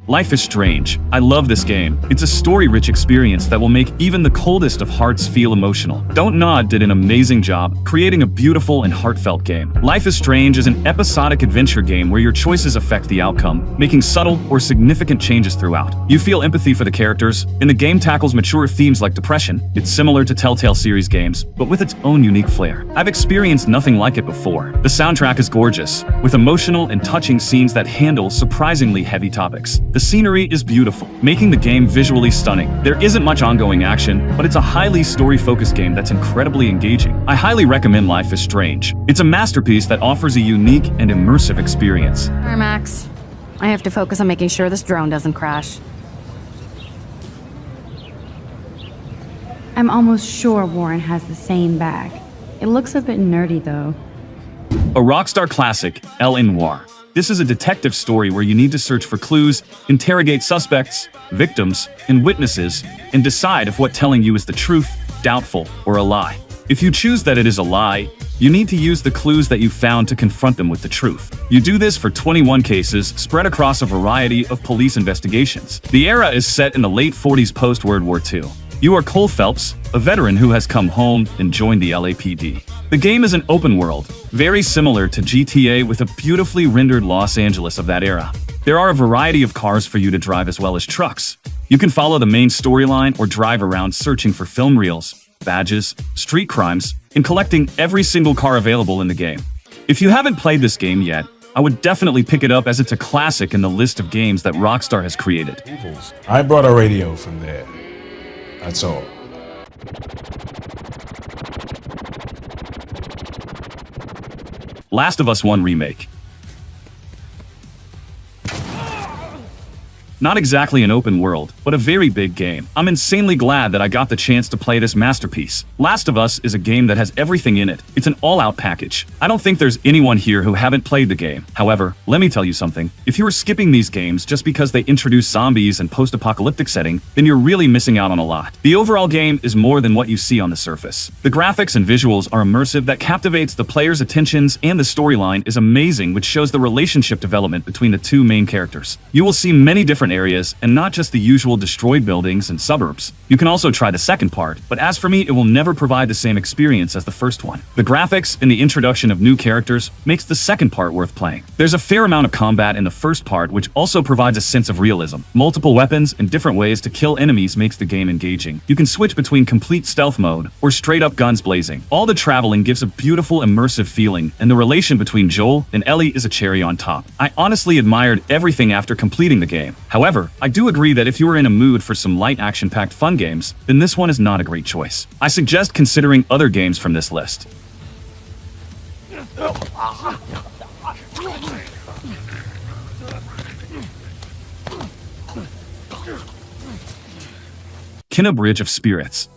Life is Strange. I love this game. It's a story-rich experience that will make even the coldest of hearts feel emotional. Don't Nod did an amazing job creating a beautiful and heartfelt game. Life is Strange is an episodic adventure game where your choices affect the outcome, making subtle or significant changes throughout. You feel empathy for the characters, and the game tackles mature themes like depression. It's similar to Telltale series games, but with its own unique flair. I've experienced nothing like it before. The soundtrack is gorgeous, with emotional and touching scenes that handle surprisingly heavy topics. The scenery is beautiful, making the game visually stunning. There isn't much ongoing action, but it's a highly story-focused game that's incredibly engaging. I highly recommend Life is Strange. It's a masterpiece that offers a unique and immersive experience. Alright, Max. I have to focus on making sure this drone doesn't crash. I'm almost sure Warren has the same bag. It looks a bit nerdy, though. A Rockstar classic, L. Noir. This is a detective story where you need to search for clues, interrogate suspects, victims, and witnesses, and decide if what telling you is the truth, doubtful, or a lie. If you choose that it is a lie, you need to use the clues that you found to confront them with the truth. You do this for 21 cases spread across a variety of police investigations. The era is set in the late 40s post-World War II. You are Cole Phelps, a veteran who has come home and joined the LAPD. The game is an open world, very similar to GTA with a beautifully rendered Los Angeles of that era. There are a variety of cars for you to drive as well as trucks. You can follow the main storyline or drive around searching for film reels, badges, street crimes, and collecting every single car available in the game. If you haven't played this game yet, I would definitely pick it up as it's a classic in the list of games that Rockstar has created. I brought a radio from there. That's all. Last of Us 1 Remake. Not exactly an open world, but a very big game. I'm insanely glad that I got the chance to play this masterpiece. Last of Us is a game that has everything in it. It's an all-out package. I don't think there's anyone here who haven't played the game. However, let me tell you something. If you are skipping these games just because they introduce zombies and post-apocalyptic setting, then you're really missing out on a lot. The overall game is more than what you see on the surface. The graphics and visuals are immersive that captivates the player's attentions, and the storyline is amazing, which shows the relationship development between the two main characters. You will see many different areas, and not just the usual destroyed buildings and suburbs. You can also try the second part, but as for me, it will never provide the same experience as the first one. The graphics and the introduction of new characters makes the second part worth playing. There's a fair amount of combat in the first part, which also provides a sense of realism. Multiple weapons and different ways to kill enemies makes the game engaging. You can switch between complete stealth mode or straight up guns blazing. All the traveling gives a beautiful immersive feeling, and the relation between Joel and Ellie is a cherry on top. I honestly admired everything after completing the game. However, I do agree that if you are in a mood for some light action-packed fun games, then this one is not a great choice. I suggest considering other games from this list. Kena Bridge of Spirits.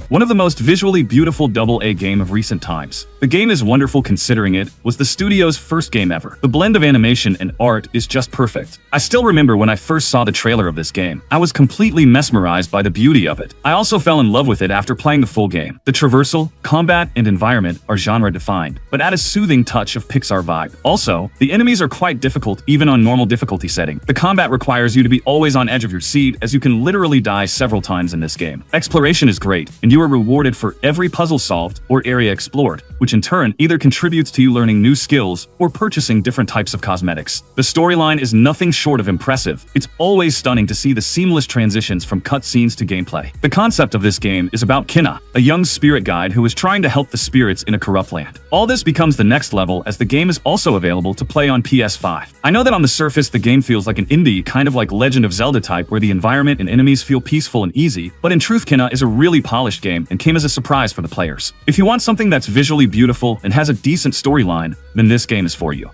One of the most visually beautiful AA game of recent times. The game is wonderful considering it was the studio's first game ever. The blend of animation and art is just perfect. I still remember when I first saw the trailer of this game. I was completely mesmerized by the beauty of it. I also fell in love with it after playing the full game. The traversal, combat, and environment are genre-defined, but add a soothing touch of Pixar vibe. Also, the enemies are quite difficult even on normal difficulty setting. The combat requires you to be always on edge of your seat, as you can literally die several times in this game. Exploration is great, and you are rewarded for every puzzle solved or area explored, which in turn either contributes to you learning new skills or purchasing different types of cosmetics. The storyline is nothing short of impressive. It's always stunning to see the seamless transitions from cutscenes to gameplay. The concept of this game is about Kena, a young spirit guide who is trying to help the spirits in a corrupt land. All this becomes the next level as the game is also available to play on PS5. I know that on the surface the game feels like an indie, kind of like Legend of Zelda type, where the environment and enemies feel peaceful and easy, but in truth Kena is a really polished game and came as a surprise for the players. If you want something that's visually beautiful and has a decent storyline, then this game is for you.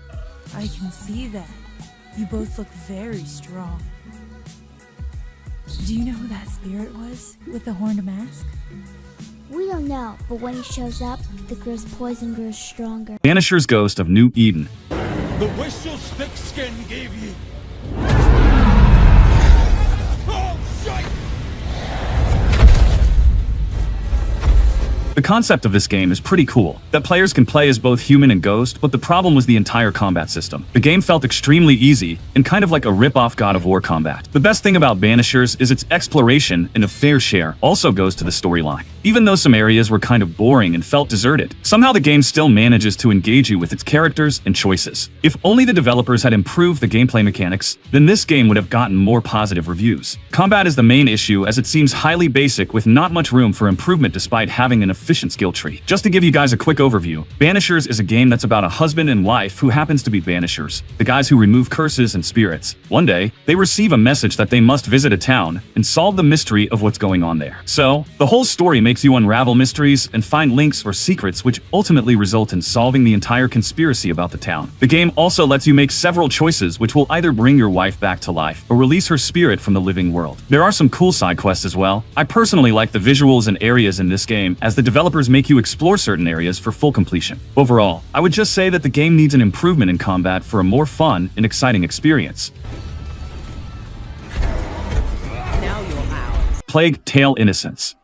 I can see that. You both look very strong. Do you know who that spirit was with the horned mask? We don't know, but when he shows up, the girl's poison grows stronger. Vanisher's Ghost of New Eden. The wish your thick skin gave you. Oh, shite! The concept of this game is pretty cool, that players can play as both human and ghost, but the problem was the entire combat system. The game felt extremely easy, and kind of like a rip-off God of War combat. The best thing about Banishers is its exploration, and a fair share also goes to the storyline. Even though some areas were kind of boring and felt deserted, somehow the game still manages to engage you with its characters and choices. If only the developers had improved the gameplay mechanics, then this game would have gotten more positive reviews. Combat is the main issue, as it seems highly basic with not much room for improvement despite having an efficient skill tree. Just to give you guys a quick overview, Banishers is a game that's about a husband and wife who happens to be banishers, the guys who remove curses and spirits. One day, they receive a message that they must visit a town and solve the mystery of what's going on there. So, the whole story makes you unravel mysteries and find links or secrets which ultimately result in solving the entire conspiracy about the town. The game also lets you make several choices which will either bring your wife back to life or release her spirit from the living world. There are some cool side quests as well. I personally like the visuals and areas in this game, as the developers make you explore certain areas for full completion. Overall, I would just say that the game needs an improvement in combat for a more fun and exciting experience. Plague Tale: Innocence.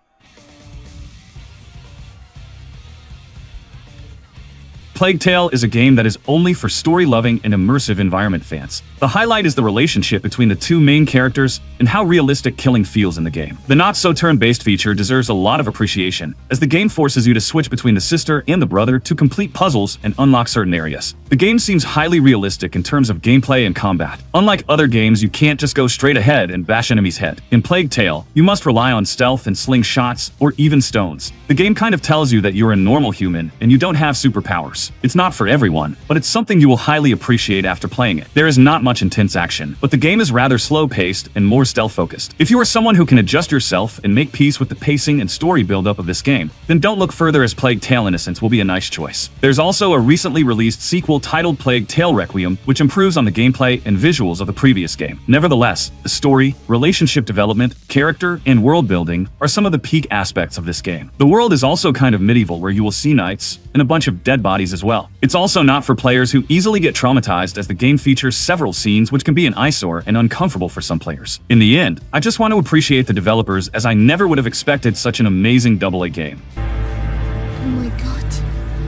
Plague Tale is a game that is only for story-loving and immersive environment fans. The highlight is the relationship between the two main characters and how realistic killing feels in the game. The not-so-turn-based feature deserves a lot of appreciation, as the game forces you to switch between the sister and the brother to complete puzzles and unlock certain areas. The game seems highly realistic in terms of gameplay and combat. Unlike other games, you can't just go straight ahead and bash enemies' head. In Plague Tale, you must rely on stealth and sling shots, or even stones. The game kind of tells you that you're a normal human and you don't have superpowers. It's not for everyone, but it's something you will highly appreciate after playing it. There is not much intense action, but the game is rather slow-paced and more stealth-focused. If you are someone who can adjust yourself and make peace with the pacing and story build-up of this game, then don't look further, as Plague Tale: Innocence will be a nice choice. There's also a recently released sequel titled Plague Tale: Requiem, which improves on the gameplay and visuals of the previous game. Nevertheless, the story, relationship development, character, and world building are some of the peak aspects of this game. The world is also kind of medieval, where you will see knights and a bunch of dead bodies as well. It's also not for players who easily get traumatized, as the game features several scenes which can be an eyesore and uncomfortable for some players. In the end, I just want to appreciate the developers, as I never would have expected such an amazing AA game. Oh my god.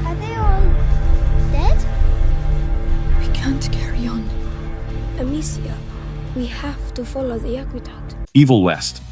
Are they all dead? We can't carry on. Amicia, we have to follow the aqueduct. Evil West.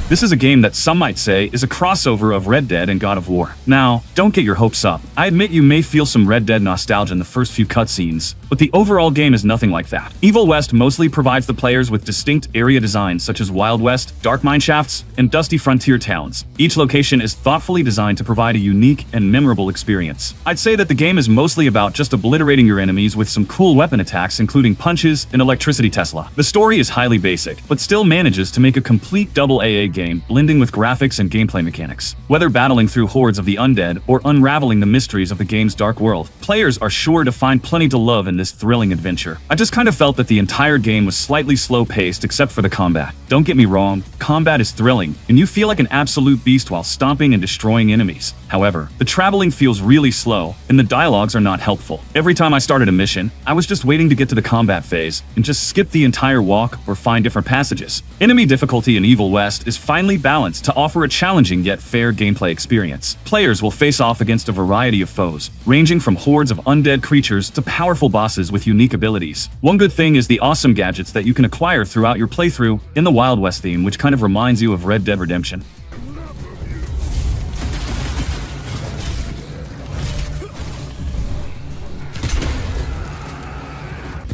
This is a game that some might say is a crossover of Red Dead and God of War. Now, don't get your hopes up. I admit you may feel some Red Dead nostalgia in the first few cutscenes, but the overall game is nothing like that. Evil West mostly provides the players with distinct area designs such as Wild West, dark mine shafts, and dusty frontier towns. Each location is thoughtfully designed to provide a unique and memorable experience. I'd say that the game is mostly about just obliterating your enemies with some cool weapon attacks, including punches and electricity Tesla. The story is highly basic, but still manages to make a complete AA game, blending with graphics and gameplay mechanics. Whether battling through hordes of the undead or unraveling the mysteries of the game's dark world, players are sure to find plenty to love in this thrilling adventure. I just kind of felt that the entire game was slightly slow-paced except for the combat. Don't get me wrong, combat is thrilling, and you feel like an absolute beast while stomping and destroying enemies. However, the traveling feels really slow, and the dialogues are not helpful. Every time I started a mission, I was just waiting to get to the combat phase, and just skip the entire walk or find different passages. Enemy difficulty in Evil West is finely balanced to offer a challenging yet fair gameplay experience. Players will face off against a variety of foes, ranging from hordes of undead creatures to powerful bosses with unique abilities. One good thing is the awesome gadgets that you can acquire throughout your playthrough in the Wild West theme, which kind of reminds you of Red Dead Redemption.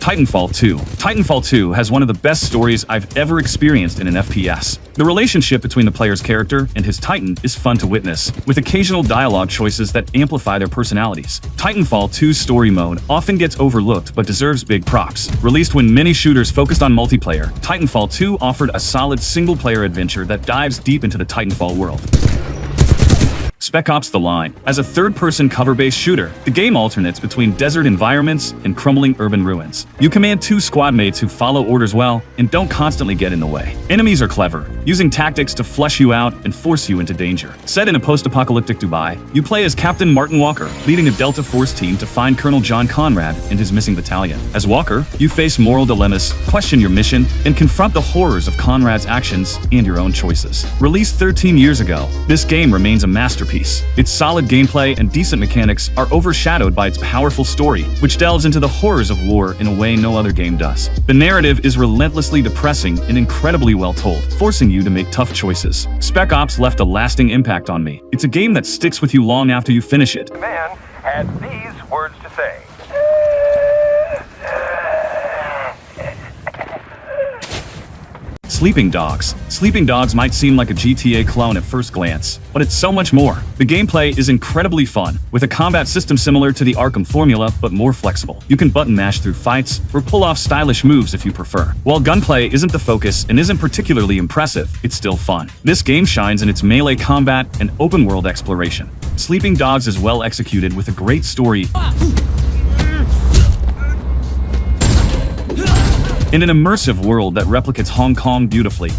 Titanfall 2. Titanfall 2 has one of the best stories I've ever experienced in an FPS. The relationship between the player's character and his Titan is fun to witness, with occasional dialogue choices that amplify their personalities. Titanfall 2's story mode often gets overlooked but deserves big props. Released when many shooters focused on multiplayer, Titanfall 2 offered a solid single-player adventure that dives deep into the Titanfall world. Spec Ops: The Line. As a third-person cover-based shooter, the game alternates between desert environments and crumbling urban ruins. You command 2 squad mates who follow orders well and don't constantly get in the way. Enemies are clever, using tactics to flesh you out and force you into danger. Set in a post-apocalyptic Dubai, you play as Captain Martin Walker, leading a Delta Force team to find Colonel John Conrad and his missing battalion. As Walker, you face moral dilemmas, question your mission, and confront the horrors of Conrad's actions and your own choices. Released 13 years ago, this game remains a masterpiece. Its solid gameplay and decent mechanics are overshadowed by its powerful story, which delves into the horrors of war in a way no other game does. The narrative is relentlessly depressing and incredibly well told, forcing you to make tough choices. Spec Ops left a lasting impact on me. It's a game that sticks with you long after you finish it. The man had these words to say. Sleeping Dogs. Sleeping Dogs might seem like a GTA clone at first glance, but it's so much more. The gameplay is incredibly fun, with a combat system similar to the Arkham formula but more flexible. You can button mash through fights, or pull off stylish moves if you prefer. While gunplay isn't the focus and isn't particularly impressive, it's still fun. This game shines in its melee combat and open-world exploration. Sleeping Dogs is well executed with a great story in an immersive world that replicates Hong Kong beautifully.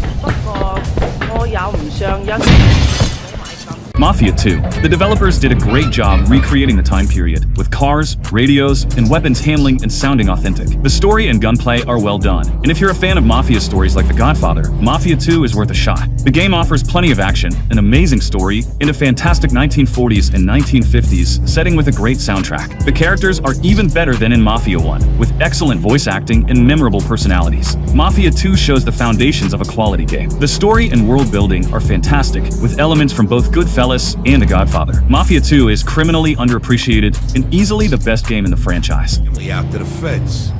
Mafia 2. The developers did a great job recreating the time period, with cars, radios, and weapons handling and sounding authentic. The story and gunplay are well done, and if you're a fan of Mafia stories like The Godfather, Mafia 2 is worth a shot. The game offers plenty of action, an amazing story, and a fantastic 1940s and 1950s setting with a great soundtrack. The characters are even better than in Mafia 1, with excellent voice acting and memorable personalities. Mafia 2 shows the foundations of a quality game. The story and world building are fantastic, with elements from both Goodfellas and The Godfather. Mafia 2 is criminally underappreciated and easily the best game in the franchise. Out to the feds.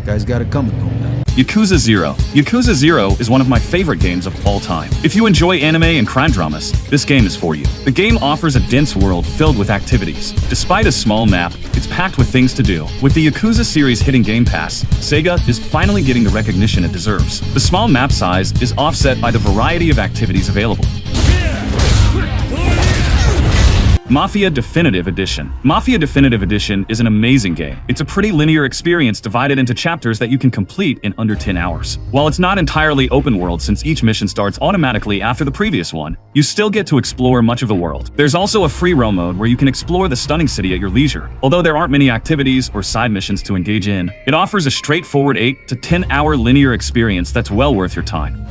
Guys got it coming though, man. Yakuza 0. Yakuza 0 is one of my favorite games of all time. If you enjoy anime and crime dramas, this game is for you. The game offers a dense world filled with activities. Despite a small map, it's packed with things to do. With the Yakuza series hitting Game Pass, Sega is finally getting the recognition it deserves. The small map size is offset by the variety of activities available. Mafia Definitive Edition. Mafia Definitive Edition is an amazing game. It's a pretty linear experience divided into chapters that you can complete in under 10 hours. While it's not entirely open world since each mission starts automatically after the previous one, you still get to explore much of the world. There's also a free roam mode where you can explore the stunning city at your leisure. Although there aren't many activities or side missions to engage in, it offers a straightforward 8 to 10 hour linear experience that's well worth your time.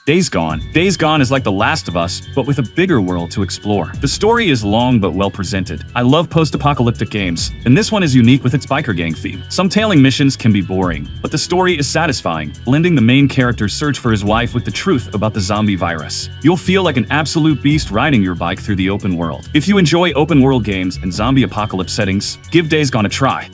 Days Gone. Days Gone is like The Last of Us, but with a bigger world to explore. The story is long but well presented. I love post-apocalyptic games, and this one is unique with its biker gang theme. Some tailing missions can be boring, but the story is satisfying, blending the main character's search for his wife with the truth about the zombie virus. You'll feel like an absolute beast riding your bike through the open world. If you enjoy open-world games and zombie apocalypse settings, give Days Gone a try.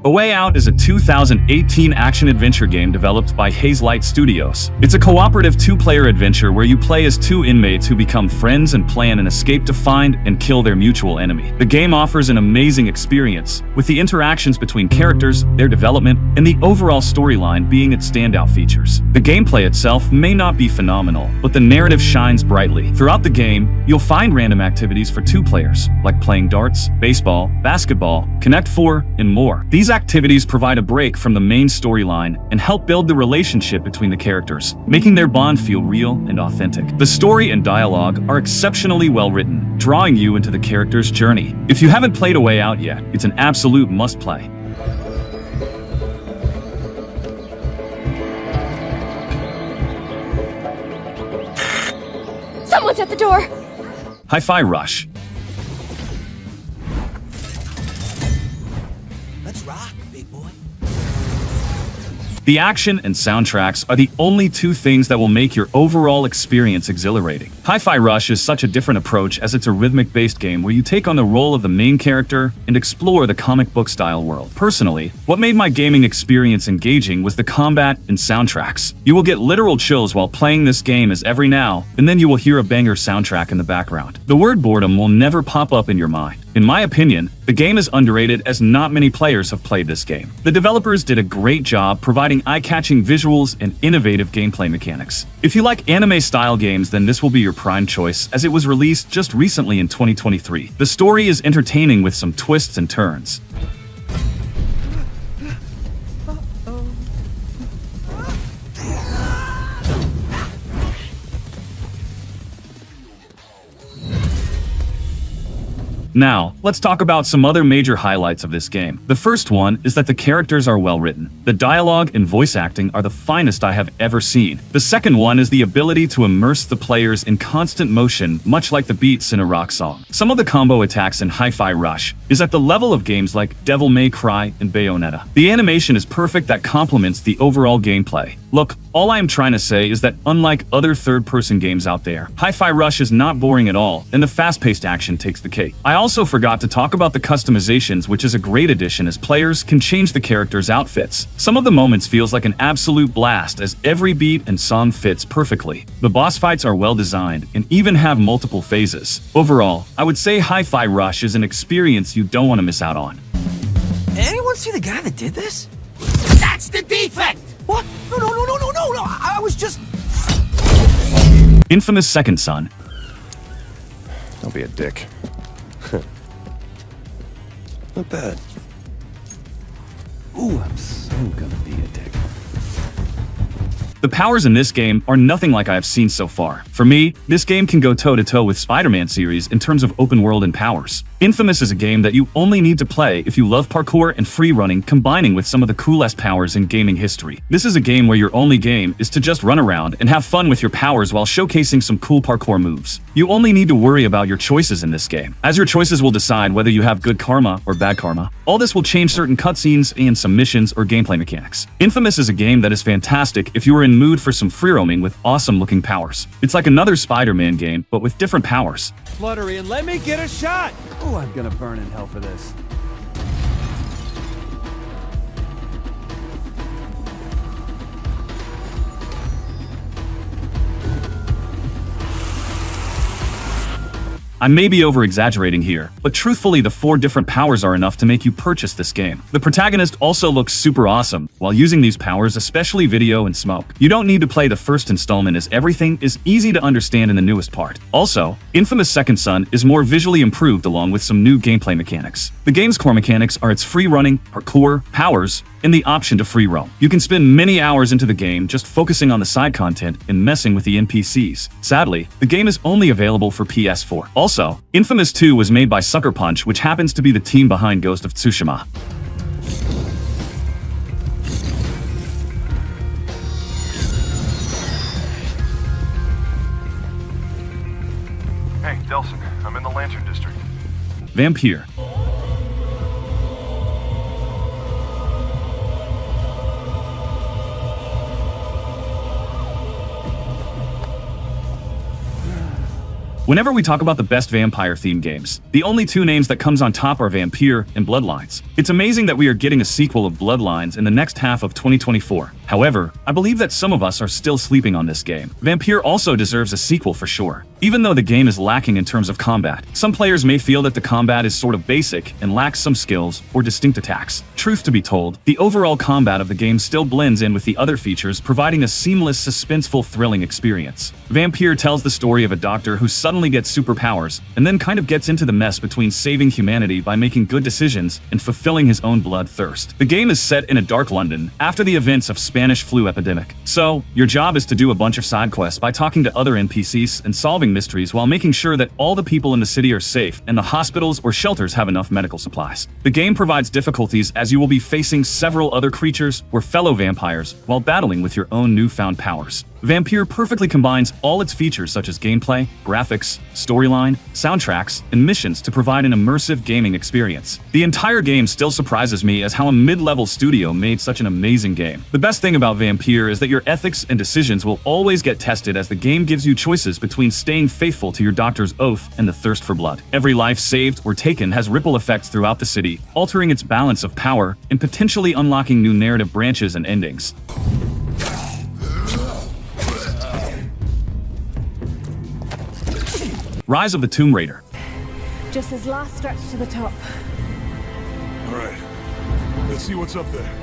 A Way Out is a 2018 action-adventure game developed by Hazelight Studios. It's a cooperative two-player adventure where you play as 2 inmates who become friends and plan an escape to find and kill their mutual enemy. The game offers an amazing experience, with the interactions between characters, their development, and the overall storyline being its standout features. The gameplay itself may not be phenomenal, but the narrative shines brightly. Throughout the game, you'll find random activities for 2 players, like playing darts, baseball, basketball, Connect 4, and more. These activities provide a break from the main storyline and help build the relationship between the characters, making their bond feel real and authentic. The story and dialogue are exceptionally well written, drawing you into the character's journey. If you haven't played A Way Out yet, it's an absolute must-play. Someone's at the door! Hi-Fi Rush. The action and soundtracks are the only 2 things that will make your overall experience exhilarating. Hi-Fi Rush is such a different approach as it's a rhythmic-based game where you take on the role of the main character and explore the comic book-style world. Personally, what made my gaming experience engaging was the combat and soundtracks. You will get literal chills while playing this game as every now and then you will hear a banger soundtrack in the background. The word boredom will never pop up in your mind. In my opinion, the game is underrated as not many players have played this game. The developers did a great job providing eye-catching visuals and innovative gameplay mechanics. If you like anime-style games, then this will be your prime choice, as it was released just recently in 2023. The story is entertaining with some twists and turns. Now, let's talk about some other major highlights of this game. The first one is that the characters are well written. The dialogue and voice acting are the finest I have ever seen. The second one is the ability to immerse the players in constant motion, much like the beats in a rock song. Some of the combo attacks in Hi-Fi Rush is at the level of games like Devil May Cry and Bayonetta. The animation is perfect that complements the overall gameplay. Look, all I am trying to say is that unlike other third-person games out there, Hi-Fi Rush is not boring at all, and the fast-paced action takes the cake. I also forgot to talk about the customizations, which is a great addition as players can change the characters' outfits. Some of the moments feels like an absolute blast as every beat and song fits perfectly. The boss fights are well designed and even have multiple phases. Overall, I would say Hi-Fi Rush is an experience you don't want to miss out on. Anyone see the guy that did this? That's the defect! What? No, I was just... Infamous Second Son. Don't be a dick. Not bad. Ooh, I'm so gonna be a dick. The powers in this game are nothing like I have seen so far. For me, this game can go toe-to-toe with Spider-Man series in terms of open world and powers. Infamous is a game that you only need to play if you love parkour and free running, combining with some of the coolest powers in gaming history. This is a game where your only game is to just run around and have fun with your powers while showcasing some cool parkour moves. You only need to worry about your choices in this game, as your choices will decide whether you have good karma or bad karma. All this will change certain cutscenes and some missions or gameplay mechanics. Infamous is a game that is fantastic if you are in mood for some free roaming with awesome looking powers. It's like another Spider-Man game, but with different powers. Fluttery, and let me get a shot! Ooh, I'm gonna burn in hell for this. I may be over-exaggerating here, but truthfully the 4 different powers are enough to make you purchase this game. The protagonist also looks super awesome while using these powers, especially video and smoke. You don't need to play the first installment as everything is easy to understand in the newest part. Also, Infamous Second Son is more visually improved along with some new gameplay mechanics. The game's core mechanics are its free running, parkour, powers, and the option to free roam. You can spend many hours into the game just focusing on the side content and messing with the NPCs. Sadly, the game is only available for PS4. Also, Infamous 2 was made by Sucker Punch, which happens to be the team behind Ghost of Tsushima. Hey, Delson, I'm in the Lantern District. Vampire. Whenever we talk about the best vampire-themed games, the only 2 names that comes on top are Vampire and Bloodlines. It's amazing that we are getting a sequel of Bloodlines in the next half of 2024. However, I believe that some of us are still sleeping on this game. Vampire also deserves a sequel for sure. Even though the game is lacking in terms of combat, some players may feel that the combat is sort of basic and lacks some skills or distinct attacks. Truth to be told, the overall combat of the game still blends in with the other features, providing a seamless, suspenseful, thrilling experience. Vampire tells the story of a doctor who suddenly gets superpowers and then kind of gets into the mess between saving humanity by making good decisions and fulfilling his own bloodthirst. The game is set in a dark London after the events of Spanish flu epidemic. So, your job is to do a bunch of side quests by talking to other NPCs and solving mysteries while making sure that all the people in the city are safe and the hospitals or shelters have enough medical supplies. The game provides difficulties as you will be facing several other creatures or fellow vampires while battling with your own newfound powers. Vampire perfectly combines all its features such as gameplay, graphics, storyline, soundtracks, and missions to provide an immersive gaming experience. The entire game still surprises me as how a mid-level studio made such an amazing game. The best thing about Vampire is that your ethics and decisions will always get tested as the game gives you choices between staying faithful to your doctor's oath and the thirst for blood. Every life saved or taken has ripple effects throughout the city, altering its balance of power and potentially unlocking new narrative branches and endings. Rise of the Tomb Raider. Just his last stretch to the top. All right. Let's see what's up there.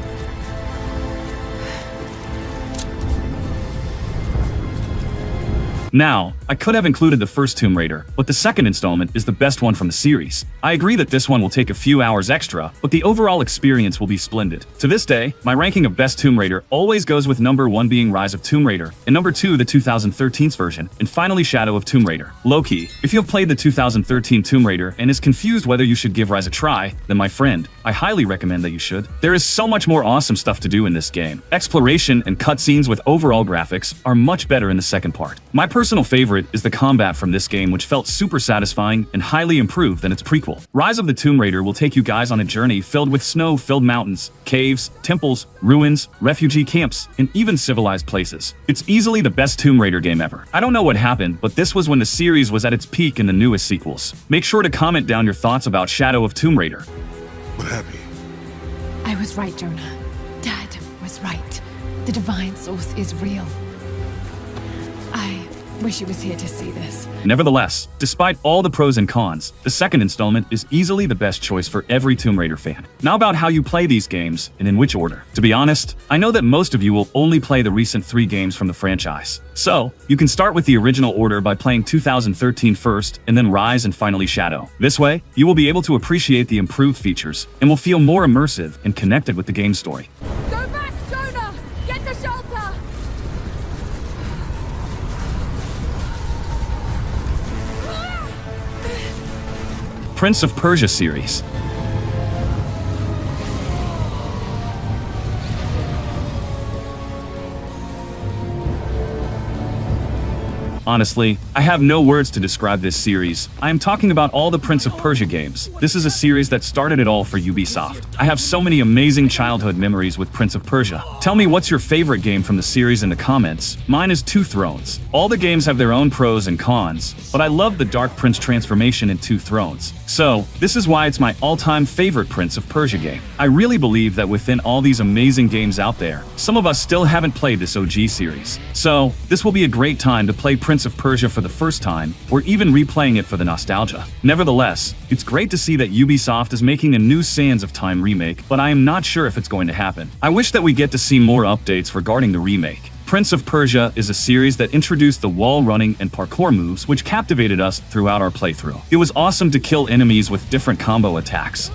Now, I could have included the first Tomb Raider, but the second installment is the best one from the series. I agree that this one will take a few hours extra, but the overall experience will be splendid. To this day, my ranking of best Tomb Raider always goes with number 1 being Rise of Tomb Raider, and number 2 the 2013's version, and finally Shadow of Tomb Raider. Low-key, if you have played the 2013 Tomb Raider and is confused whether you should give Rise a try, then my friend, I highly recommend that you should. There is so much more awesome stuff to do in this game. Exploration and cutscenes with overall graphics are much better in the second part. My personal favorite is the combat from this game, which felt super satisfying and highly improved than its prequel. Rise of the Tomb Raider will take you guys on a journey filled with snow-filled mountains, caves, temples, ruins, refugee camps, and even civilized places. It's easily the best Tomb Raider game ever. I don't know what happened, but this was when the series was at its peak in the newest sequels. Make sure to comment down your thoughts about Shadow of Tomb Raider. What happened? I was right, Jonah. Dad was right. The divine source is real. I wish he was here to see this. Nevertheless, despite all the pros and cons, the second installment is easily the best choice for every Tomb Raider fan. Now about how you play these games and in which order. To be honest, I know that most of you will only play the recent 3 games from the franchise. So, you can start with the original order by playing 2013 first, and then Rise and finally Shadow. This way, you will be able to appreciate the improved features, and will feel more immersive and connected with the game story. Go back, Jonah! Get to shelter! Prince of Persia series. Honestly, I have no words to describe this series. I am talking about all the Prince of Persia games. This is a series that started it all for Ubisoft. I have so many amazing childhood memories with Prince of Persia. Tell me what's your favorite game from the series in the comments. Mine is Two Thrones. All the games have their own pros and cons, but I love the Dark Prince transformation in Two Thrones. So, this is why it's my all-time favorite Prince of Persia game. I really believe that within all these amazing games out there, some of us still haven't played this OG series. So, this will be a great time to play Prince of Persia for the first time, or even replaying it for the nostalgia. Nevertheless, it's great to see that Ubisoft is making a new Sands of Time remake, but I am not sure if it's going to happen. I wish that we get to see more updates regarding the remake. Prince of Persia is a series that introduced the wall running and parkour moves, which captivated us throughout our playthrough. It was awesome to kill enemies with different combo attacks.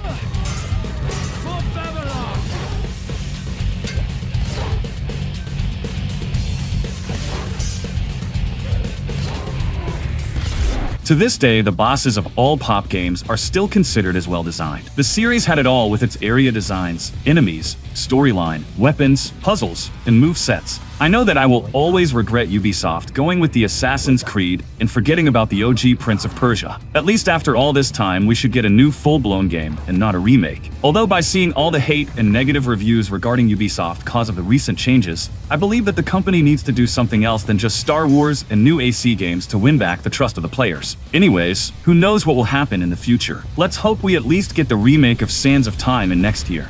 To this day, the bosses of all pop games are still considered as well designed. The series had it all with its area designs, enemies, storyline, weapons, puzzles, and movesets. I know that I will always regret Ubisoft going with the Assassin's Creed and forgetting about the OG Prince of Persia. At least after all this time, we should get a new full-blown game and not a remake. Although by seeing all the hate and negative reviews regarding Ubisoft cause of the recent changes, I believe that the company needs to do something else than just Star Wars and new AC games to win back the trust of the players. Anyways, who knows what will happen in the future? Let's hope we at least get the remake of Sands of Time in next year.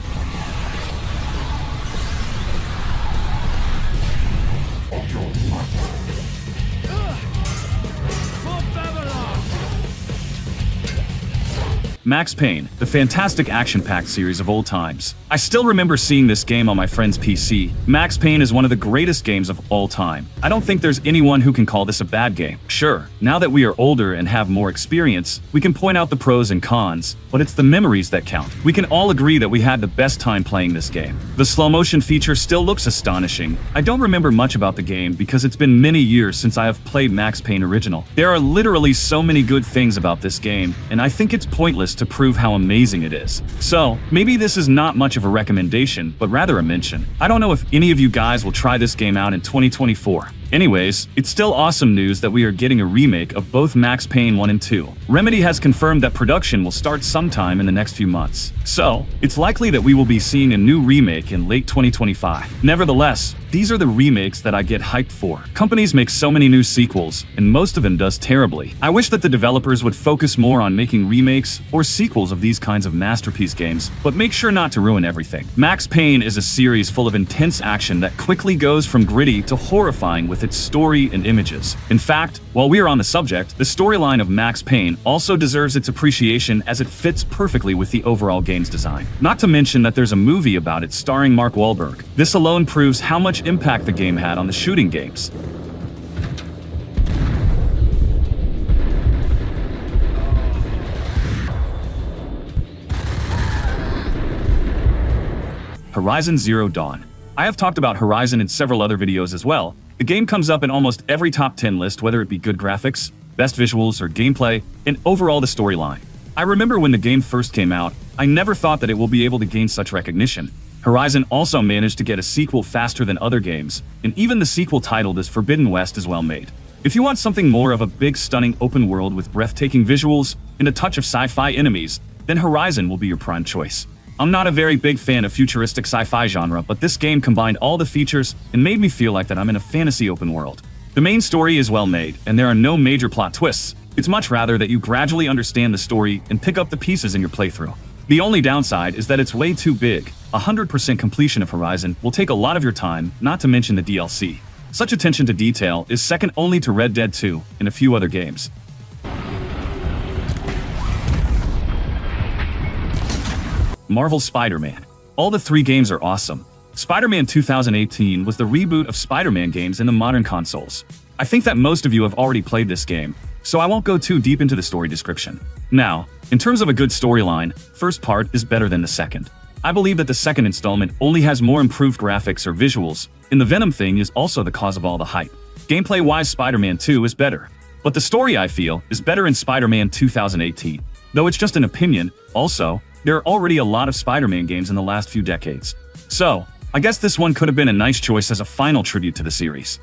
Max Payne, the fantastic action-packed series of old times. I still remember seeing this game on my friend's PC. Max Payne is one of the greatest games of all time. I don't think there's anyone who can call this a bad game. Sure, now that we are older and have more experience, we can point out the pros and cons, but it's the memories that count. We can all agree that we had the best time playing this game. The slow-motion feature still looks astonishing. I don't remember much about the game because it's been many years since I have played Max Payne Original. There are literally so many good things about this game, and I think it's pointless to prove how amazing it is. So, maybe this is not much of a recommendation, but rather a mention. I don't know if any of you guys will try this game out in 2024. Anyways, it's still awesome news that we are getting a remake of both Max Payne 1 and 2. Remedy has confirmed that production will start sometime in the next few months. So, it's likely that we will be seeing a new remake in late 2025. Nevertheless, these are the remakes that I get hyped for. Companies make so many new sequels, and most of them does terribly. I wish that the developers would focus more on making remakes or sequels of these kinds of masterpiece games, but make sure not to ruin everything. Max Payne is a series full of intense action that quickly goes from gritty to horrifying with its story and images. In fact, while we are on the subject, the storyline of Max Payne also deserves its appreciation as it fits perfectly with the overall game's design. Not to mention that there's a movie about it starring Mark Wahlberg. This alone proves how much impact the game had on the shooting games. Horizon Zero Dawn. I have talked about Horizon in several other videos as well. The game comes up in almost every top 10 list, whether it be good graphics, best visuals, or gameplay, and overall the storyline. I remember when the game first came out, I never thought that it will be able to gain such recognition. Horizon also managed to get a sequel faster than other games, and even the sequel titled as Forbidden West is well made. If you want something more of a big, stunning open world with breathtaking visuals and a touch of sci-fi enemies, then Horizon will be your prime choice. I'm not a very big fan of futuristic sci-fi genre, but this game combined all the features and made me feel like that I'm in a fantasy open world. The main story is well made, and there are no major plot twists. It's much rather that you gradually understand the story and pick up the pieces in your playthrough. The only downside is that it's way too big. 100% completion of Horizon will take a lot of your time, not to mention the DLC. Such attention to detail is second only to Red Dead 2 and a few other games. Marvel's Spider-Man. All the three games are awesome. Spider-Man 2018 was the reboot of Spider-Man games in the modern consoles. I think that most of you have already played this game, so I won't go too deep into the story description. Now, in terms of a good storyline, first part is better than the second. I believe that the second installment only has more improved graphics or visuals, and the Venom thing is also the cause of all the hype. Gameplay-wise, Spider-Man 2 is better, but the story, I feel, is better in Spider-Man 2018. Though it's just an opinion, also, there are already a lot of Spider-Man games in the last few decades. So, I guess this one could have been a nice choice as a final tribute to the series.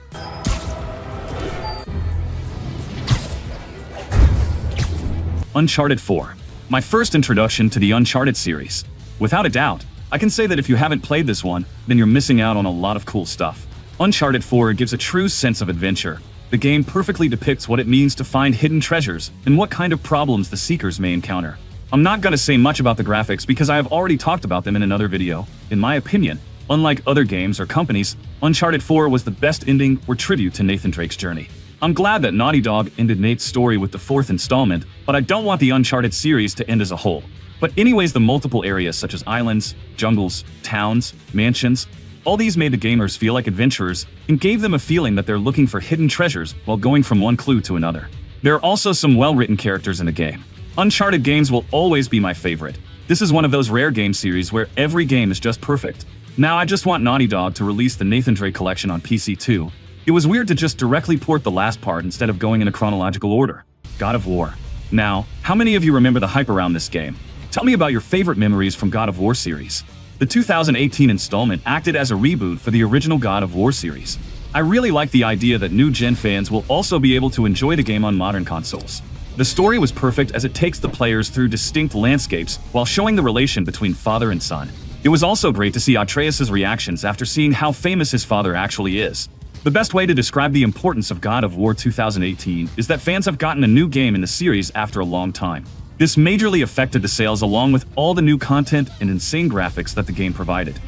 Uncharted 4. My first introduction to the Uncharted series. Without a doubt, I can say that if you haven't played this one, then you're missing out on a lot of cool stuff. Uncharted 4 gives a true sense of adventure. The game perfectly depicts what it means to find hidden treasures and what kind of problems the seekers may encounter. I'm not gonna say much about the graphics because I have already talked about them in another video. In my opinion, unlike other games or companies, Uncharted 4 was the best ending or tribute to Nathan Drake's journey. I'm glad that Naughty Dog ended Nate's story with the fourth installment, but I don't want the Uncharted series to end as a whole. But anyways, the multiple areas such as islands, jungles, towns, mansions, all these made the gamers feel like adventurers and gave them a feeling that they're looking for hidden treasures while going from one clue to another. There are also some well-written characters in the game. Uncharted games will always be my favorite. This is one of those rare game series where every game is just perfect. Now I just want Naughty Dog to release the Nathan Drake collection on PC too. It was weird to just directly port the last part instead of going in a chronological order. God of War. Now, how many of you remember the hype around this game? Tell me about your favorite memories from God of War series. The 2018 installment acted as a reboot for the original God of War series. I really like the idea that new-gen fans will also be able to enjoy the game on modern consoles. The story was perfect as it takes the players through distinct landscapes while showing the relation between father and son. It was also great to see Atreus' reactions after seeing how famous his father actually is. The best way to describe the importance of God of War 2018 is that fans have gotten a new game in the series after a long time. This majorly affected the sales along with all the new content and insane graphics that the game provided.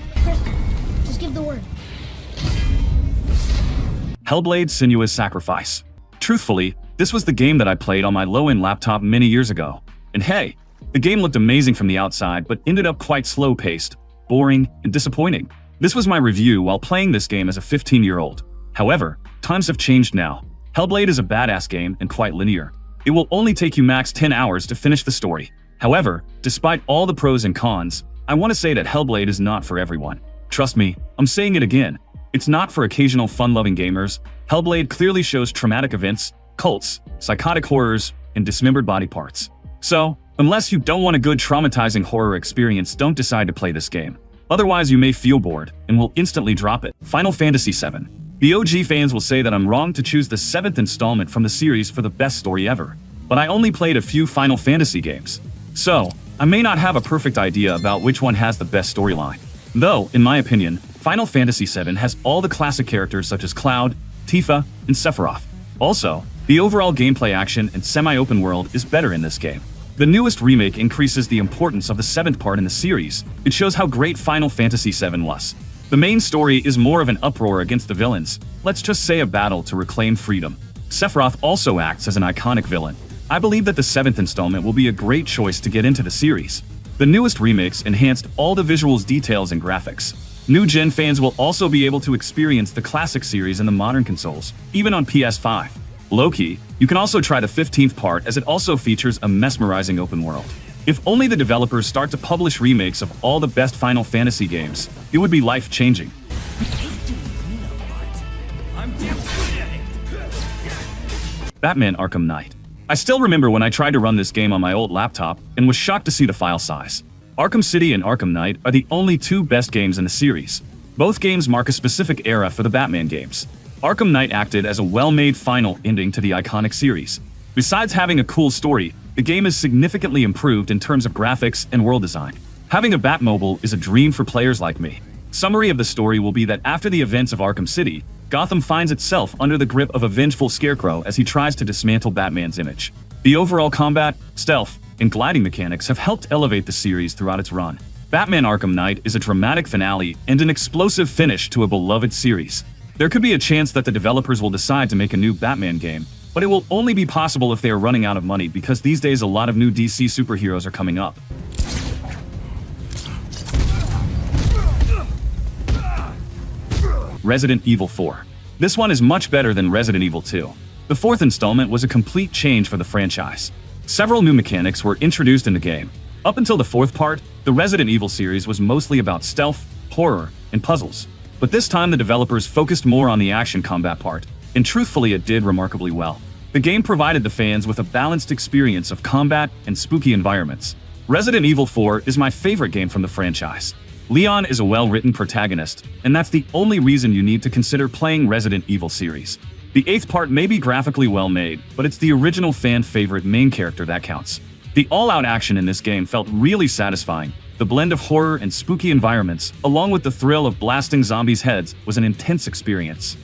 Just give the word. Hellblade: Senua's Sacrifice. Truthfully, this was the game that I played on my low-end laptop many years ago. And hey, the game looked amazing from the outside but ended up quite slow-paced, boring, and disappointing. This was my review while playing this game as a 15-year-old. However, times have changed now. Hellblade is a badass game and quite linear. It will only take you max 10 hours to finish the story. However, despite all the pros and cons, I want to say that Hellblade is not for everyone. Trust me, I'm saying it again. It's not for occasional fun-loving gamers. Hellblade clearly shows traumatic events, cults, psychotic horrors, and dismembered body parts. So, unless you don't want a good traumatizing horror experience, don't decide to play this game. Otherwise, you may feel bored and will instantly drop it. Final Fantasy VII. The OG fans will say that I'm wrong to choose the 7th installment from the series for the best story ever. But I only played a few Final Fantasy games. So, I may not have a perfect idea about which one has the best storyline. Though, in my opinion, Final Fantasy VII has all the classic characters such as Cloud, Tifa, and Sephiroth. Also, the overall gameplay action and semi-open world is better in this game. The newest remake increases the importance of the 7th part in the series. It shows how great Final Fantasy VII was. The main story is more of an uproar against the villains. Let's just say a battle to reclaim freedom. Sephiroth also acts as an iconic villain. I believe that the 7th installment will be a great choice to get into the series. The newest remakes enhanced all the visuals, details, and graphics. New gen fans will also be able to experience the classic series in the modern consoles, even on PS5. Low-key, you can also try the 15th part as it also features a mesmerizing open world. If only the developers start to publish remakes of all the best Final Fantasy games, it would be life-changing. Batman Arkham Knight. I still remember when I tried to run this game on my old laptop and was shocked to see the file size. Arkham City and Arkham Knight are the only two best games in the series. Both games mark a specific era for the Batman games. Arkham Knight acted as a well-made final ending to the iconic series. Besides having a cool story, the game is significantly improved in terms of graphics and world design. Having a Batmobile is a dream for players like me. Summary of the story will be that after the events of Arkham City, Gotham finds itself under the grip of a vengeful Scarecrow as he tries to dismantle Batman's image. The overall combat, stealth, and gliding mechanics have helped elevate the series throughout its run. Batman Arkham Knight is a dramatic finale and an explosive finish to a beloved series. There could be a chance that the developers will decide to make a new Batman game, but it will only be possible if they are running out of money because these days a lot of new DC superheroes are coming up. Resident Evil 4. This one is much better than Resident Evil 2. The 4th installment was a complete change for the franchise. Several new mechanics were introduced in the game. Up until the 4th part, the Resident Evil series was mostly about stealth, horror, and puzzles. But this time the developers focused more on the action combat part, and truthfully it did remarkably well. The game provided the fans with a balanced experience of combat and spooky environments. Resident Evil 4 is my favorite game from the franchise. Leon is a well-written protagonist, and that's the only reason you need to consider playing Resident Evil series. The 8th part may be graphically well-made, but it's the original fan-favorite main character that counts. The all-out action in this game felt really satisfying. The blend of horror and spooky environments, along with the thrill of blasting zombies' heads, was an intense experience.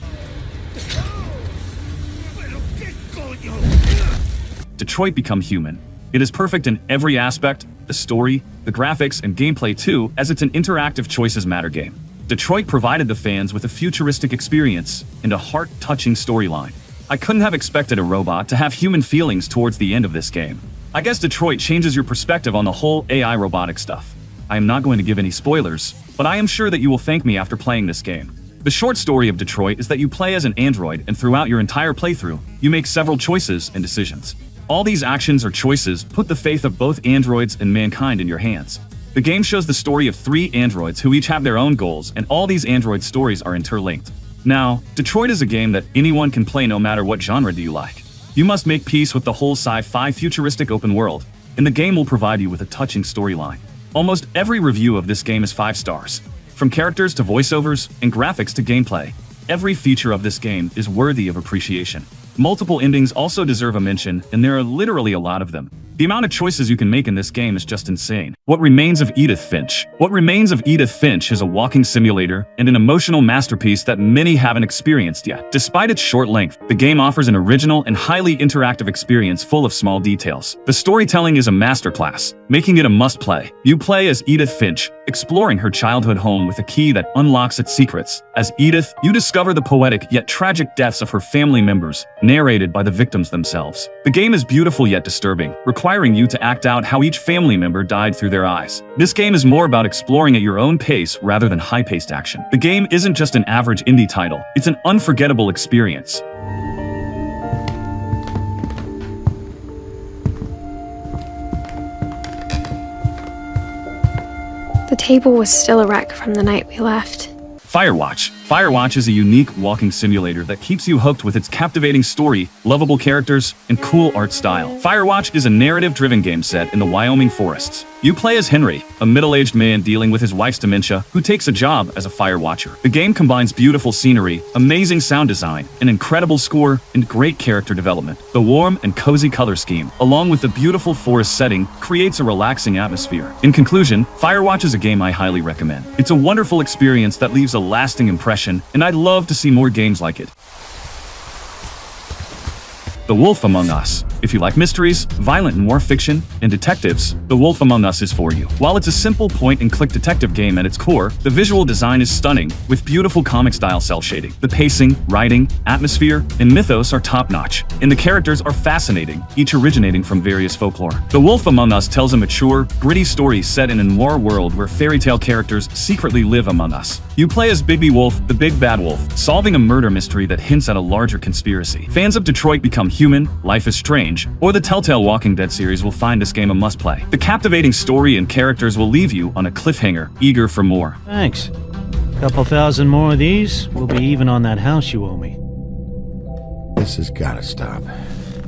Detroit Become Human. It is perfect in every aspect, the story, the graphics, and gameplay too, as it's an interactive choices matter game. Detroit provided the fans with a futuristic experience and a heart-touching storyline. I couldn't have expected a robot to have human feelings towards the end of this game. I guess Detroit changes your perspective on the whole AI robotic stuff. I am not going to give any spoilers, but I am sure that you will thank me after playing this game. The short story of Detroit is that you play as an android, and throughout your entire playthrough, you make several choices and decisions. All these actions or choices put the faith of both androids and mankind in your hands. The game shows the story of 3 androids who each have their own goals, and all these android stories are interlinked. Now, Detroit is a game that anyone can play no matter what genre do you like. You must make peace with the whole sci-fi futuristic open world, and the game will provide you with a touching storyline. Almost every review of this game is 5 stars. From characters to voiceovers and graphics to gameplay, every feature of this game is worthy of appreciation. Multiple endings also deserve a mention, and there are literally a lot of them. The amount of choices you can make in this game is just insane. What Remains of Edith Finch? What Remains of Edith Finch is a walking simulator and an emotional masterpiece that many haven't experienced yet. Despite its short length, the game offers an original and highly interactive experience full of small details. The storytelling is a masterclass, making it a must-play. You play as Edith Finch, exploring her childhood home with a key that unlocks its secrets. As Edith, you discover the poetic yet tragic deaths of her family members, narrated by the victims themselves. The game is beautiful yet disturbing, requiring you to act out how each family member died through their eyes. This game is more about exploring at your own pace rather than high-paced action. The game isn't just an average indie title, it's an unforgettable experience. The table was still a wreck from the night we left. Firewatch. Firewatch is a unique walking simulator that keeps you hooked with its captivating story, lovable characters, and cool art style. Firewatch is a narrative-driven game set in the Wyoming forests. You play as Henry, a middle-aged man dealing with his wife's dementia, who takes a job as a fire watcher. The game combines beautiful scenery, amazing sound design, an incredible score, and great character development. The warm and cozy color scheme, along with the beautiful forest setting, creates a relaxing atmosphere. In conclusion, Firewatch is a game I highly recommend. It's a wonderful experience that leaves a lasting impression, and I'd love to see more games like it. The Wolf Among Us. If you like mysteries, violent and war fiction, and detectives, The Wolf Among Us is for you. While it's a simple point-and-click detective game at its core, the visual design is stunning, with beautiful comic-style cell shading. The pacing, writing, atmosphere, and mythos are top-notch, and the characters are fascinating, each originating from various folklore. The Wolf Among Us tells a mature, gritty story set in a noir world where fairy tale characters secretly live among us. You play as Big B Wolf, the Big Bad Wolf, solving a murder mystery that hints at a larger conspiracy. Fans of Detroit Become Human, Life is Strange, or the Telltale Walking Dead series will find this game a must-play. The captivating story and characters will leave you on a cliffhanger, eager for more. Thanks. Couple thousand more of these, we'll be even on that house you owe me. This has gotta stop.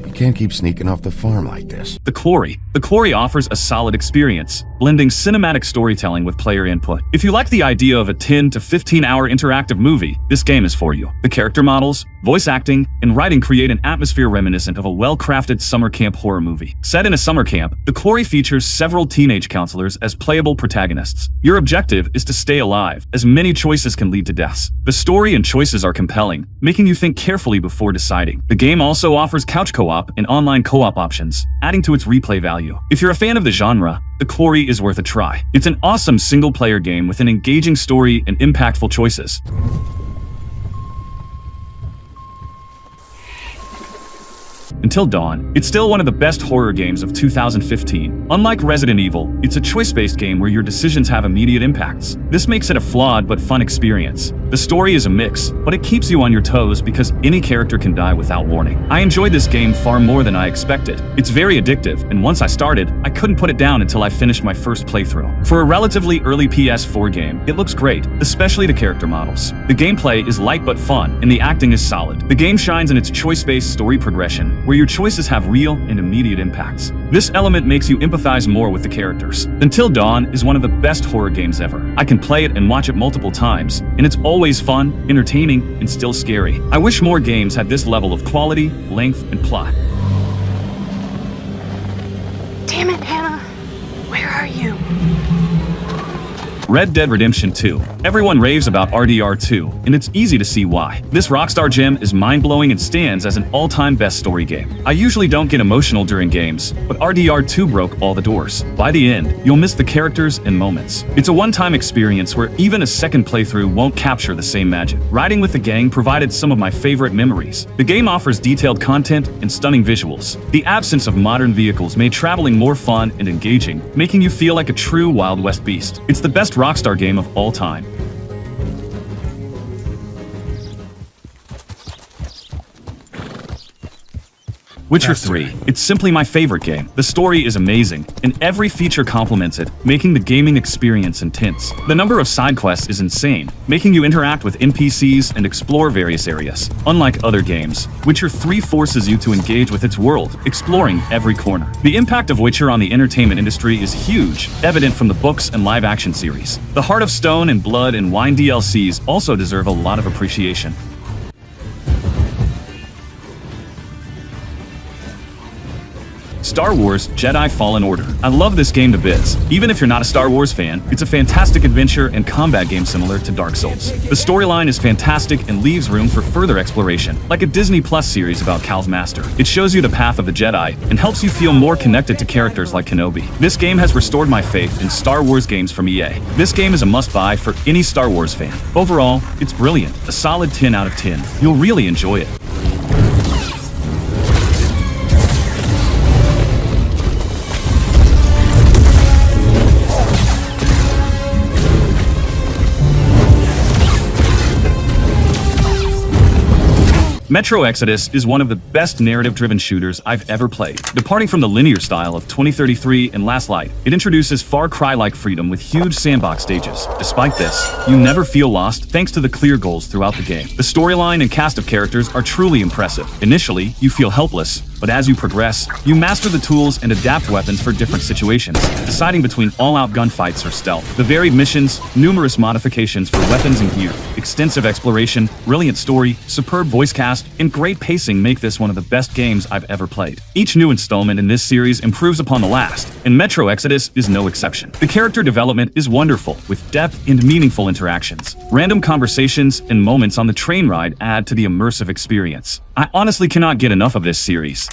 You can't keep sneaking off the farm like this. The Quarry. The Quarry offers a solid experience, blending cinematic storytelling with player input. If you like the idea of a 10 to 15-hour interactive movie, this game is for you. The character models, voice acting, and writing create an atmosphere reminiscent of a well-crafted summer camp horror movie. Set in a summer camp, The Quarry features several teenage counselors as playable protagonists. Your objective is to stay alive, as many choices can lead to deaths. The story and choices are compelling, making you think carefully before deciding. The game also offers couch co-op and online co-op options, adding to its replay value. If you're a fan of the genre, The Quarry is worth a try. It's an awesome single-player game with an engaging story and impactful choices. Until Dawn, it's still one of the best horror games of 2015. Unlike Resident Evil, it's a choice-based game where your decisions have immediate impacts. This makes it a flawed but fun experience. The story is a mix, but it keeps you on your toes because any character can die without warning. I enjoyed this game far more than I expected. It's very addictive, and once I started, I couldn't put it down until I finished my first playthrough. For a relatively early PS4 game, it looks great, especially the character models. The gameplay is light but fun, and the acting is solid. The game shines in its choice-based story progression, where your choices have real and immediate impacts. This element makes you empathize more with the characters. Until Dawn is one of the best horror games ever. I can play it and watch it multiple times, and it's always fun, entertaining, and still scary. I wish more games had this level of quality, length, and plot. Damn it, Hannah. Where are you? Red Dead Redemption 2. Everyone raves about RDR2, and it's easy to see why. This Rockstar gem is mind-blowing and stands as an all-time best story game. I usually don't get emotional during games, but RDR2 broke all the doors. By the end, you'll miss the characters and moments. It's a one-time experience where even a second playthrough won't capture the same magic. Riding with the gang provided some of my favorite memories. The game offers detailed content and stunning visuals. The absence of modern vehicles made traveling more fun and engaging, making you feel like a true Wild West beast. It's the best Rockstar game of all time. Witcher 3. It's simply my favorite game. The story is amazing, and every feature complements it, making the gaming experience intense. The number of side quests is insane, making you interact with NPCs and explore various areas. Unlike other games, Witcher 3 forces you to engage with its world, exploring every corner. The impact of Witcher on the entertainment industry is huge, evident from the books and live-action series. The Heart of Stone and Blood and Wine DLCs also deserve a lot of appreciation. Star Wars Jedi Fallen Order. I love this game to bits. Even if you're not a Star Wars fan, it's a fantastic adventure and combat game similar to Dark Souls. The storyline is fantastic and leaves room for further exploration, like a Disney Plus series about Cal's master. It shows you the path of the Jedi and helps you feel more connected to characters like Kenobi. This game has restored my faith in Star Wars games from EA. This game is a must-buy for any Star Wars fan. Overall, it's brilliant. A solid 10 out of 10. You'll really enjoy it. Metro Exodus is one of the best narrative-driven shooters I've ever played. Departing from the linear style of 2033 and Last Light, it introduces Far Cry-like freedom with huge sandbox stages. Despite this, you never feel lost thanks to the clear goals throughout the game. The storyline and cast of characters are truly impressive. Initially, you feel helpless, but as you progress, you master the tools and adapt weapons for different situations, deciding between all-out gunfights or stealth. The varied missions, numerous modifications for weapons and gear, extensive exploration, brilliant story, superb voice cast, and great pacing make this one of the best games I've ever played. Each new installment in this series improves upon the last, and Metro Exodus is no exception. The character development is wonderful, with depth and meaningful interactions. Random conversations and moments on the train ride add to the immersive experience. I honestly cannot get enough of this series.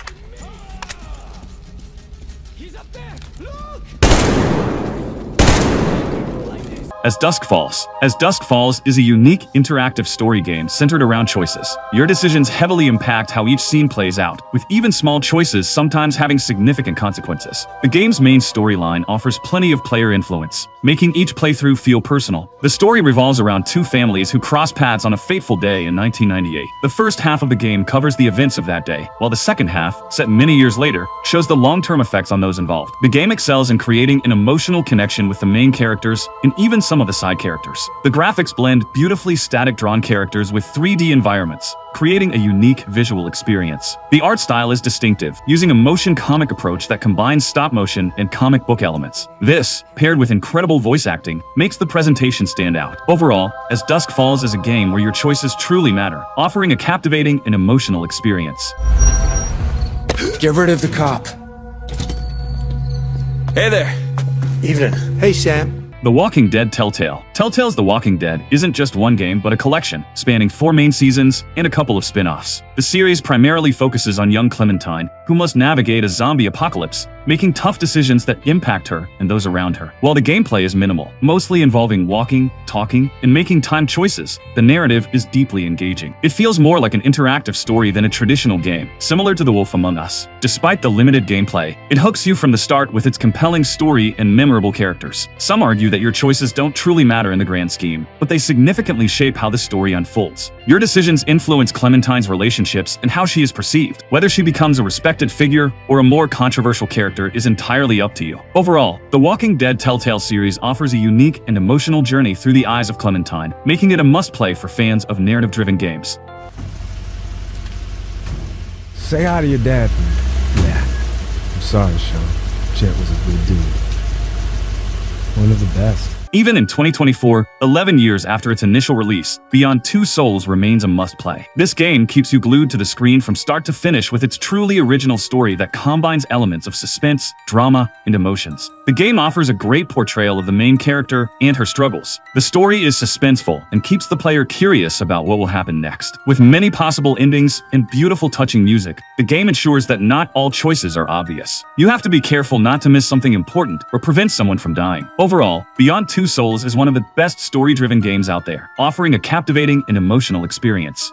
As Dusk Falls. As Dusk Falls is a unique, interactive story game centered around choices. Your decisions heavily impact how each scene plays out, with even small choices sometimes having significant consequences. The game's main storyline offers plenty of player influence, making each playthrough feel personal. The story revolves around two families who cross paths on a fateful day in 1998. The first half of the game covers the events of that day, while the second half, set many years later, shows the long-term effects on those involved. The game excels in creating an emotional connection with the main characters and even some of the side characters. The graphics blend beautifully static drawn characters with 3D environments, creating a unique visual experience. The art style is distinctive, using a motion comic approach that combines stop motion and comic book elements. This, paired with incredible voice acting, makes the presentation stand out. Overall, As Dusk Falls is a game where your choices truly matter, offering a captivating and emotional experience. Get rid of the cop. Hey there. Evening. Hey, Sam. The Walking Dead Telltale. Telltale's The Walking Dead isn't just one game but a collection, spanning 4 main seasons and a couple of spin-offs. The series primarily focuses on young Clementine, who must navigate a zombie apocalypse, making tough decisions that impact her and those around her. While the gameplay is minimal, mostly involving walking, talking, and making timed choices, the narrative is deeply engaging. It feels more like an interactive story than a traditional game, similar to The Wolf Among Us. Despite the limited gameplay, it hooks you from the start with its compelling story and memorable characters. Some argue that your choices don't truly matter in the grand scheme, but they significantly shape how the story unfolds. Your decisions influence Clementine's relationships and how she is perceived. Whether she becomes a respected figure or a more controversial character is entirely up to you. Overall, the Walking Dead Telltale series offers a unique and emotional journey through the eyes of Clementine, making it a must-play for fans of narrative-driven games. Say hi to your dad for me. Yeah. I'm sorry, Sean. Chet was a good dude. One of the best. Even in 2024, 11 years after its initial release, Beyond Two Souls remains a must-play. This game keeps you glued to the screen from start to finish with its truly original story that combines elements of suspense, drama, and emotions. The game offers a great portrayal of the main character and her struggles. The story is suspenseful and keeps the player curious about what will happen next. With many possible endings and beautiful touching music, the game ensures that not all choices are obvious. You have to be careful not to miss something important or prevent someone from dying. Overall, Beyond Two Souls is one of the best story-driven games out there, offering a captivating and emotional experience.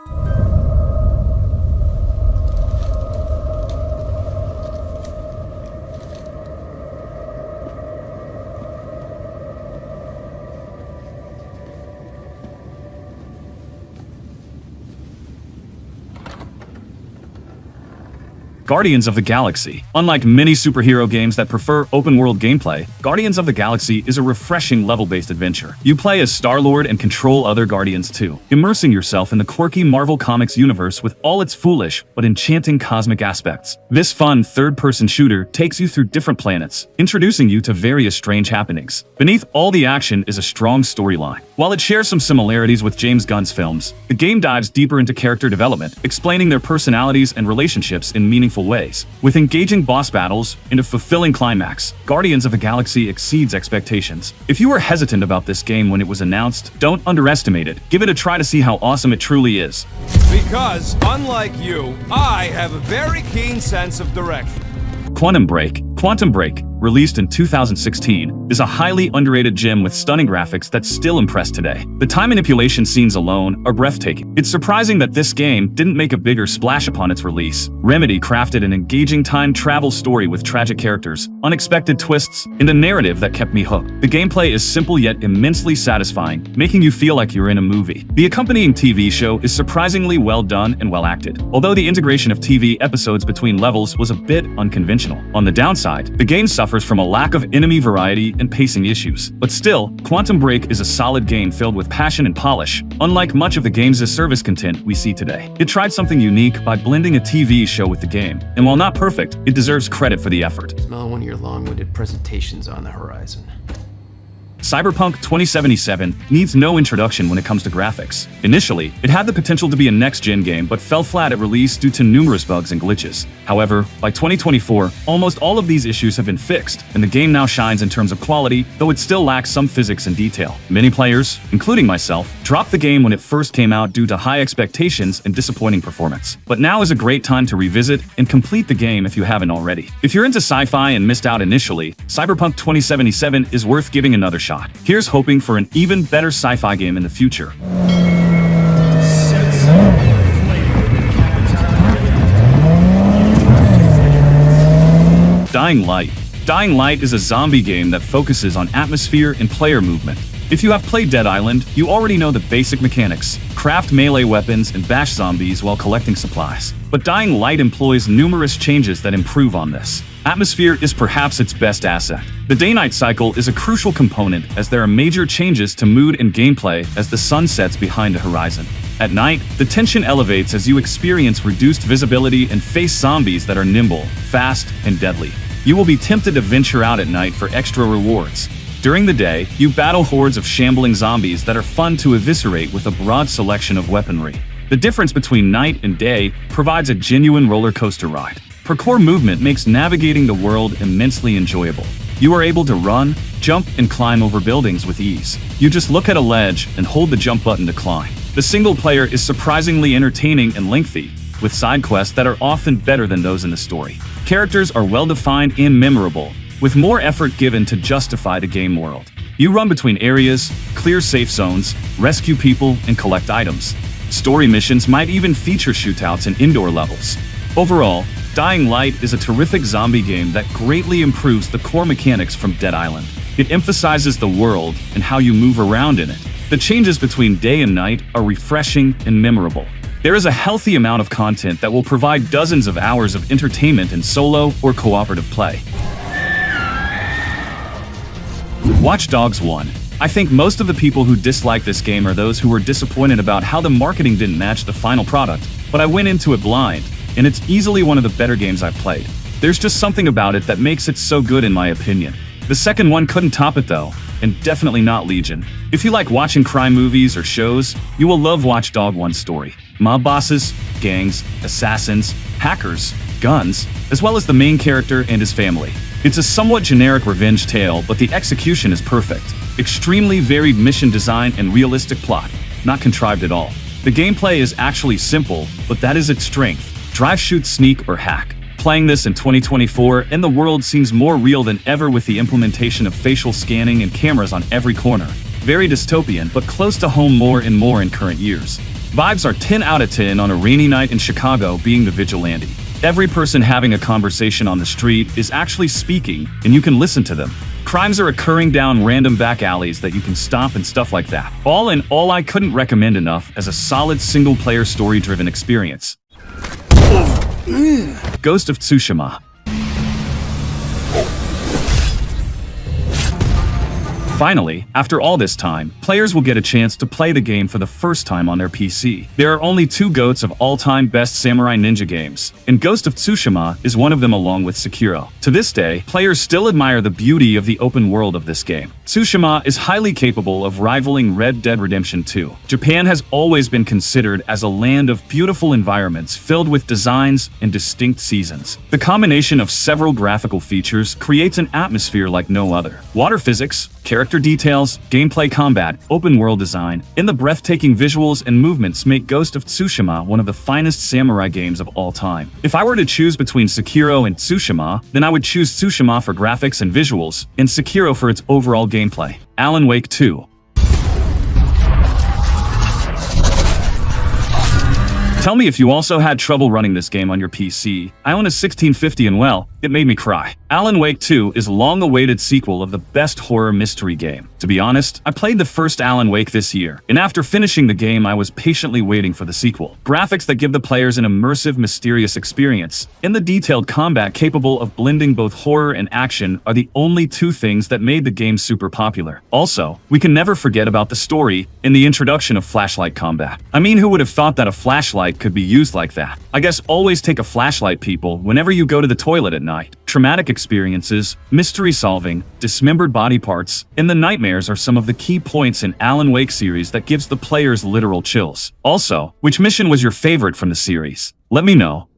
Guardians of the Galaxy. Unlike many superhero games that prefer open-world gameplay, Guardians of the Galaxy is a refreshing level-based adventure. You play as Star-Lord and control other Guardians too, immersing yourself in the quirky Marvel Comics universe with all its foolish but enchanting cosmic aspects. This fun third-person shooter takes you through different planets, introducing you to various strange happenings. Beneath all the action is a strong storyline. While it shares some similarities with James Gunn's films, the game dives deeper into character development, explaining their personalities and relationships in meaningful ways. With engaging boss battles and a fulfilling climax, Guardians of the Galaxy exceeds expectations. If you were hesitant about this game when it was announced, don't underestimate it. Give it a try to see how awesome it truly is. Because, unlike you, I have a very keen sense of direction. Quantum Break. Quantum Break, released in 2016, is a highly underrated gem with stunning graphics that still impress today. The time manipulation scenes alone are breathtaking. It's surprising that this game didn't make a bigger splash upon its release. Remedy crafted an engaging time travel story with tragic characters, unexpected twists, and a narrative that kept me hooked. The gameplay is simple yet immensely satisfying, making you feel like you're in a movie. The accompanying TV show is surprisingly well done and well acted, although the integration of TV episodes between levels was a bit unconventional. On the downside, the game suffers suffers from a lack of enemy variety and pacing issues. But still, Quantum Break is a solid game filled with passion and polish, unlike much of the games-as-service content we see today. It tried something unique by blending a TV show with the game, and while not perfect, it deserves credit for the effort. Smell one of your long-winded presentations on the horizon. Cyberpunk 2077 needs no introduction when it comes to graphics. Initially, it had the potential to be a next-gen game but fell flat at release due to numerous bugs and glitches. However, by 2024, almost all of these issues have been fixed, and the game now shines in terms of quality, though it still lacks some physics and detail. Many players, including myself, dropped the game when it first came out due to high expectations and disappointing performance. But now is a great time to revisit and complete the game if you haven't already. If you're into sci-fi and missed out initially, Cyberpunk 2077 is worth giving another shot. Here's hoping for an even better sci-fi game in the future. Dying Light. Dying Light is a zombie game that focuses on atmosphere and player movement. If you have played Dead Island, you already know the basic mechanics: craft melee weapons and bash zombies while collecting supplies. But Dying Light employs numerous changes that improve on this. Atmosphere is perhaps its best asset. The day-night cycle is a crucial component as there are major changes to mood and gameplay as the sun sets behind the horizon. At night, the tension elevates as you experience reduced visibility and face zombies that are nimble, fast, and deadly. You will be tempted to venture out at night for extra rewards. During the day, you battle hordes of shambling zombies that are fun to eviscerate with a broad selection of weaponry. The difference between night and day provides a genuine roller coaster ride. Parkour movement makes navigating the world immensely enjoyable. You are able to run, jump, and climb over buildings with ease. You just look at a ledge and hold the jump button to climb. The single player is surprisingly entertaining and lengthy, with side quests that are often better than those in the story. Characters are well-defined and memorable, with more effort given to justify the game world. You run between areas, clear safe zones, rescue people, and collect items. Story missions might even feature shootouts and indoor levels. Overall, Dying Light is a terrific zombie game that greatly improves the core mechanics from Dead Island. It emphasizes the world and how you move around in it. The changes between day and night are refreshing and memorable. There is a healthy amount of content that will provide dozens of hours of entertainment in solo or cooperative play. Watch Dogs 1. I think most of the people who dislike this game are those who were disappointed about how the marketing didn't match the final product, but I went into it blind, and it's easily one of the better games I've played. There's just something about it that makes it so good in my opinion. The second one couldn't top it though, and definitely not Legion. If you like watching crime movies or shows, you will love Watch Dogs 1's story. Mob bosses, gangs, assassins, hackers, guns, as well as the main character and his family. It's a somewhat generic revenge tale, but the execution is perfect. Extremely varied mission design and realistic plot, not contrived at all. The gameplay is actually simple, but that is its strength. Drive, shoot, sneak, or hack. Playing this in 2024, and the world seems more real than ever with the implementation of facial scanning and cameras on every corner. Very dystopian, but close to home more and more in current years. Vibes are 10 out of 10 on a rainy night in Chicago being the vigilante. Every person having a conversation on the street is actually speaking, and you can listen to them. Crimes are occurring down random back alleys that you can stop and stuff like that. All in all, I couldn't recommend enough as a solid single-player story-driven experience. Ghost of Tsushima. Finally, after all this time, players will get a chance to play the game for the first time on their PC. There are only two GOATs of all-time best samurai ninja games, and Ghost of Tsushima is one of them along with Sekiro. To this day, players still admire the beauty of the open world of this game. Tsushima is highly capable of rivaling Red Dead Redemption 2. Japan has always been considered as a land of beautiful environments filled with designs and distinct seasons. The combination of several graphical features creates an atmosphere like no other. Water physics, character details, gameplay combat, open world design, and the breathtaking visuals and movements make Ghost of Tsushima one of the finest samurai games of all time. If I were to choose between Sekiro and Tsushima, then I would choose Tsushima for graphics and visuals, and Sekiro for its overall gameplay. Alan Wake 2. Tell me if you also had trouble running this game on your PC. I own a 1650 and well, it made me cry. Alan Wake 2 is a long-awaited sequel of the best horror mystery game. To be honest, I played the first Alan Wake this year, and after finishing the game I was patiently waiting for the sequel. Graphics that give the players an immersive, mysterious experience, and the detailed combat capable of blending both horror and action are the only two things that made the game super popular. Also, we can never forget about the story and the introduction of flashlight combat. I mean, who would have thought that a flashlight could be used like that? I guess always take a flashlight, people, whenever you go to the toilet at night. Traumatic experiences, mystery solving, dismembered body parts, and the nightmares are some of the key points in Alan Wake series that gives the players literal chills. Also, which mission was your favorite from the series? Let me know.